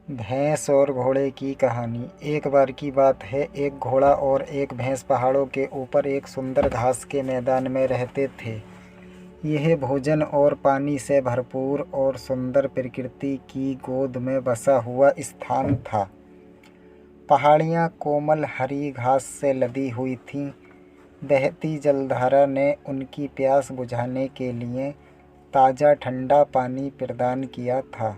भैंस और घोड़े की कहानी। एक बार की बात है, एक घोड़ा और एक भैंस पहाड़ों के ऊपर एक सुंदर घास के मैदान में रहते थे। यह भोजन और पानी से भरपूर और सुंदर प्रकृति की गोद में बसा हुआ स्थान था। पहाड़ियाँ कोमल हरी घास से लदी हुई थीं। बहती जलधारा ने उनकी प्यास बुझाने के लिए ताज़ा ठंडा पानी प्रदान किया था।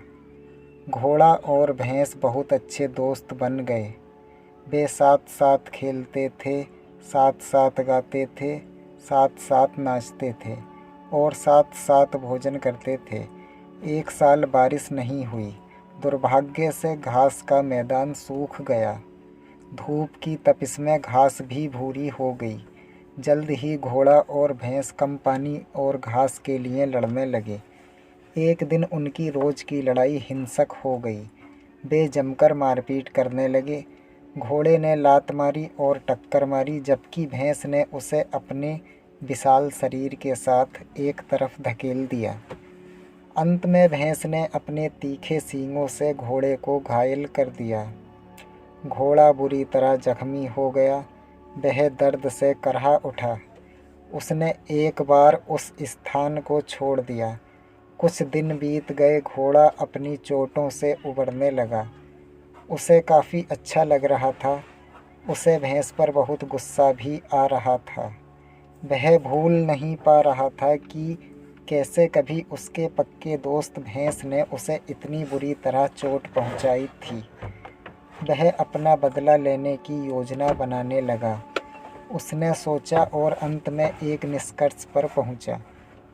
घोड़ा और भैंस बहुत अच्छे दोस्त बन गए। वे साथ साथ खेलते थे, साथ साथ गाते थे, साथ साथ नाचते थे और साथ साथ भोजन करते थे। एक साल बारिश नहीं हुई। दुर्भाग्य से घास का मैदान सूख गया। धूप की तपिश में घास भी भूरी हो गई। जल्द ही घोड़ा और भैंस कम पानी और घास के लिए लड़ने लगे। एक दिन उनकी रोज की लड़ाई हिंसक हो गई। वे जमकर मारपीट करने लगे। घोड़े ने लात मारी और टक्कर मारी, जबकि भैंस ने उसे अपने विशाल शरीर के साथ एक तरफ धकेल दिया। अंत में भैंस ने अपने तीखे सींगों से घोड़े को घायल कर दिया। घोड़ा बुरी तरह जख्मी हो गया। वह दर्द से करहा उठा। उसने एक बार उस स्थान को छोड़ दिया। कुछ दिन बीत गए। घोड़ा अपनी चोटों से उबरने लगा। उसे काफ़ी अच्छा लग रहा था। उसे भैंस पर बहुत गुस्सा भी आ रहा था। वह भूल नहीं पा रहा था कि कैसे कभी उसके पक्के दोस्त भैंस ने उसे इतनी बुरी तरह चोट पहुंचाई थी। वह अपना बदला लेने की योजना बनाने लगा। उसने सोचा और अंत में एक निष्कर्ष पर पहुंचा।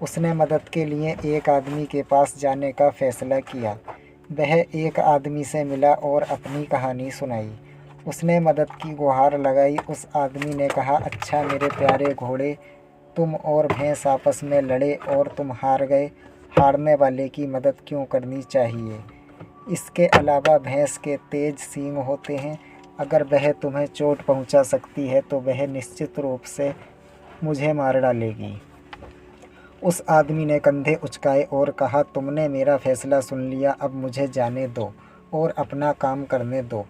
उसने मदद के लिए एक आदमी के पास जाने का फैसला किया। वह एक आदमी से मिला और अपनी कहानी सुनाई। उसने मदद की गुहार लगाई। उस आदमी ने कहा, अच्छा मेरे प्यारे घोड़े, तुम और भैंस आपस में लड़े और तुम हार गए। हारने वाले की मदद क्यों करनी चाहिए? इसके अलावा भैंस के तेज सींग होते हैं। अगर वह तुम्हें चोट पहुंचा सकती है तो वह निश्चित रूप से मुझे मार डालेगी। उस आदमी ने कंधे उचकाए और कहा, तुमने मेरा फैसला सुन लिया, अब मुझे जाने दो और अपना काम करने दो।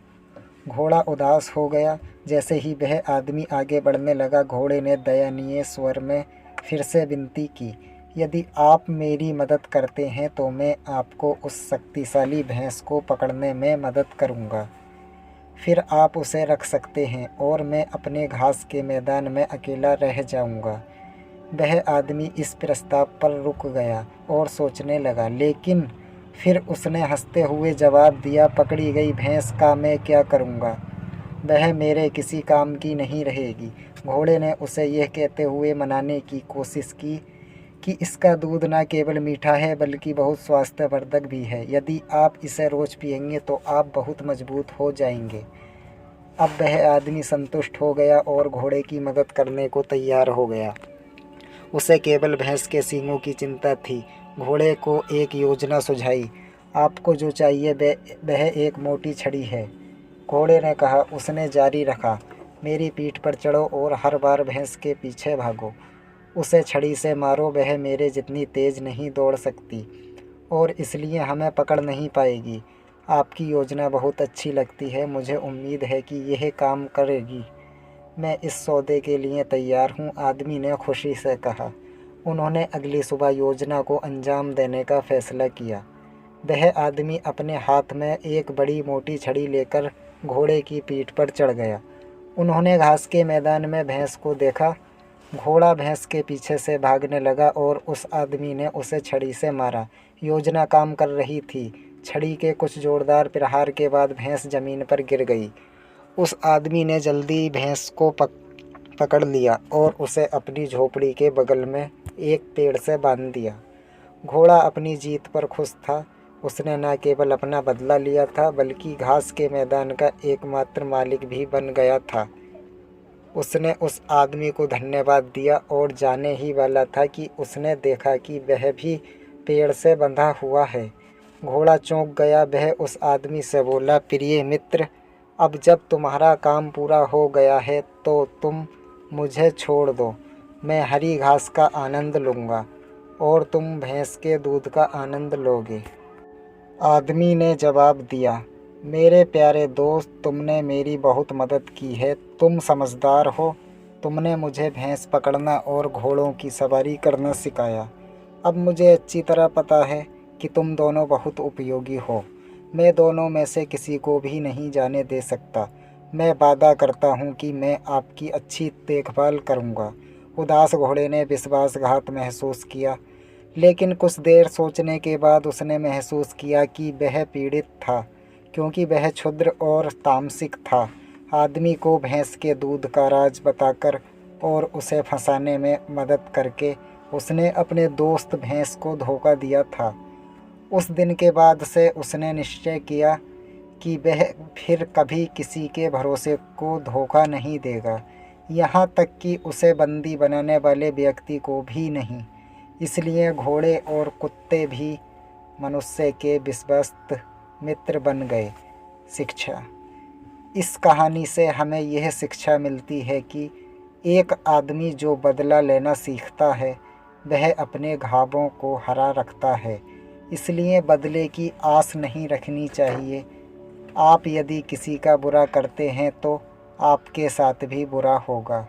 घोड़ा उदास हो गया। जैसे ही वह आदमी आगे बढ़ने लगा, घोड़े ने दयनीय स्वर में फिर से विनती की, यदि आप मेरी मदद करते हैं तो मैं आपको उस शक्तिशाली भैंस को पकड़ने में मदद करूंगा। फिर आप उसे रख सकते हैं और मैं अपने घास के मैदान में अकेला रह जाऊंगा। वह आदमी इस प्रस्ताव पर रुक गया और सोचने लगा, लेकिन फिर उसने हंसते हुए जवाब दिया, पकड़ी गई भैंस का मैं क्या करूँगा? वह मेरे किसी काम की नहीं रहेगी। घोड़े ने उसे यह कहते हुए मनाने की कोशिश की कि इसका दूध न केवल मीठा है बल्कि बहुत स्वास्थ्यवर्धक भी है। यदि आप इसे रोज़ पिएंगे तो आप बहुत मजबूत हो जाएंगे। अब वह आदमी संतुष्ट हो गया और घोड़े की मदद करने को तैयार हो गया। उसे केवल भैंस के सींगों की चिंता थी। घोड़े को एक योजना सुझाई। आपको जो चाहिए वह एक मोटी छड़ी है, घोड़े ने कहा। उसने जारी रखा, मेरी पीठ पर चढ़ो और हर बार भैंस के पीछे भागो। उसे छड़ी से मारो। वह मेरे जितनी तेज़ नहीं दौड़ सकती और इसलिए हमें पकड़ नहीं पाएगी। आपकी योजना बहुत अच्छी लगती है। मुझे उम्मीद है कि यह काम करेगी। मैं इस सौदे के लिए तैयार हूँ, आदमी ने खुशी से कहा। उन्होंने अगली सुबह योजना को अंजाम देने का फैसला किया। वह आदमी अपने हाथ में एक बड़ी मोटी छड़ी लेकर घोड़े की पीठ पर चढ़ गया। उन्होंने घास के मैदान में भैंस को देखा। घोड़ा भैंस के पीछे से भागने लगा और उस आदमी ने उसे छड़ी से मारा। योजना काम कर रही थी। छड़ी के कुछ जोरदार प्रहार के बाद भैंस जमीन पर गिर गई। उस आदमी ने जल्दी भैंस को पकड़ लिया और उसे अपनी झोपड़ी के बगल में एक पेड़ से बांध दिया। घोड़ा अपनी जीत पर खुश था। उसने न केवल अपना बदला लिया था बल्कि घास के मैदान का एकमात्र मालिक भी बन गया था। उसने उस आदमी को धन्यवाद दिया और जाने ही वाला था कि उसने देखा कि वह भी पेड़ से बंधा हुआ है। घोड़ा चौंक गया। वह उस आदमी से बोला, प्रिय मित्र, अब जब तुम्हारा काम पूरा हो गया है तो तुम मुझे छोड़ दो। मैं हरी घास का आनंद लूँगा और तुम भैंस के दूध का आनंद लोगे। आदमी ने जवाब दिया, मेरे प्यारे दोस्त, तुमने मेरी बहुत मदद की है। तुम समझदार हो। तुमने मुझे भैंस पकड़ना और घोड़ों की सवारी करना सिखाया। अब मुझे अच्छी तरह पता है कि तुम दोनों बहुत उपयोगी हो। मैं दोनों में से किसी को भी नहीं जाने दे सकता। मैं वादा करता हूँ कि मैं आपकी अच्छी देखभाल करूँगा। उदास घोड़े ने विश्वासघात महसूस किया, लेकिन कुछ देर सोचने के बाद उसने महसूस किया कि वह पीड़ित था, क्योंकि वह क्षुद्र और तामसिक था। आदमी को भैंस के दूध का राज बताकर और उसे फंसाने में मदद करके उसने अपने दोस्त भैंस को धोखा दिया था। उस दिन के बाद से उसने निश्चय किया कि वह फिर कभी किसी के भरोसे को धोखा नहीं देगा, यहाँ तक कि उसे बंदी बनाने वाले व्यक्ति को भी नहीं। इसलिए घोड़े और कुत्ते भी मनुष्य के विश्वस्त मित्र बन गए। शिक्षा। इस कहानी से हमें यह शिक्षा मिलती है कि एक आदमी जो बदला लेना सीखता है वह अपने घावों को हरा रखता है। इसलिए बदले की आस नहीं रखनी चाहिए। आप यदि किसी का बुरा करते हैं तो आपके साथ भी बुरा होगा।